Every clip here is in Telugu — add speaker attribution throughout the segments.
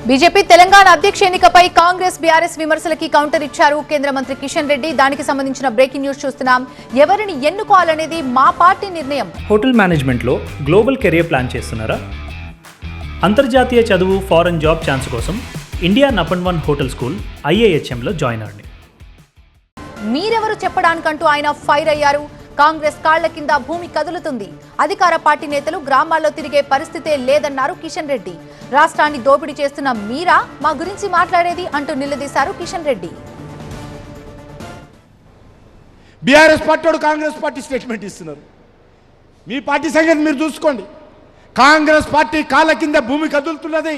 Speaker 1: బీజేపీ తెలంగాణ అధ్యక్ష ఎన్నికపై కాంగ్రెస్ బీఆర్ఎస్ విమర్శలకి కౌంటర్ ఇచ్చారు కేంద్ర మంత్రి కిషన్ రెడ్డి. దానికి సంబంధించిన బ్రేకింగ్ న్యూస్ చూస్తున్నాం. ఎవరిని ఎన్నుకోవాలనేది మా పార్టీ నిర్ణయం.
Speaker 2: హోటల్ మేనేజ్మెంట్ లో గ్లోబల్ కెరీర్ ప్లాన్ చేస్తున్నారా? అంతర్జాతీయ చదువు ఫారెన్ జాబ్ ఛాన్స్ కోసం India number 1 hotel school IIHM లో జాయిన్ అవ్వండి.
Speaker 1: మీరెవరు చెప్పడానికంటూ ఆయన ఫైర్ అయ్యారు. కాంగ్రెస్ కాళ్ల కింద భూమి కదులుతుంది. అధికార పార్టీ నేతలు గ్రామాల్లో తిరిగే పరిస్థితే లేదన్నారు కిషన్ రెడ్డి. రాష్ట్రాన్ని దోపిడీ చేస్తున్న మీరా మా గురించి మాట్లాడేది అంటూ నిలదీశారు Kishan Reddy.
Speaker 3: BRS party Congress party statement ఇస్తున్నారు. మీ పార్టీ సంగతి మీరు చూసుకోండి. కాంగ్రెస్ పార్టీ కాళ్ళ కింద భూమి కదులుతున్నది.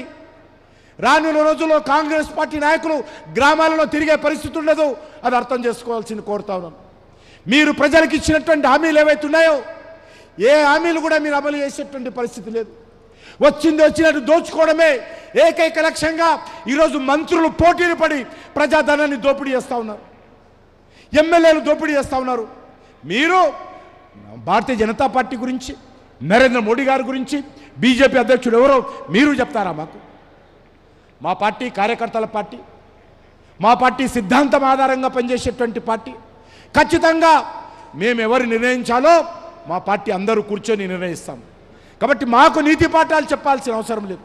Speaker 3: రానున్న రోజుల్లో కాంగ్రెస్ పార్టీ నాయకులు గ్రామాలలో తిరిగే పరిస్థితి ఉండదు. అది అర్థం చేసుకోవాల్సింది కోరుతా ఉన్నాను. మీరు ప్రజలకు ఇచ్చినటువంటి హామీలు ఏవైతే ఉన్నాయో ఏ హామీలు కూడా మీరు అమలు చేసేటువంటి పరిస్థితి లేదు. వచ్చినట్టు దోచుకోవడమే ఏకైక లక్ష్యంగా ఈరోజు మంత్రులు పోటీలు పడి ప్రజాధనాన్ని దోపిడీ చేస్తూ ఉన్నారు. ఎమ్మెల్యేలు దోపిడీ చేస్తూ ఉన్నారు. మీరు భారతీయ జనతా పార్టీ గురించి, నరేంద్ర మోడీ గారి గురించి, బీజేపీ అధ్యక్షుడు ఎవరో మీరు చెప్తారా మాకు? మా పార్టీ కార్యకర్తల పార్టీ, మా పార్టీ సిద్ధాంతం ఆధారంగా పనిచేసేటువంటి పార్టీ. ఖచ్చితంగా మేము ఎవరు నిర్ణయించాలో మా పార్టీ అందరూ కూర్చొని నిర్ణయిస్తాం. కాబట్టి మాకు నీతి పాఠాలు చెప్పాల్సిన అవసరం లేదు.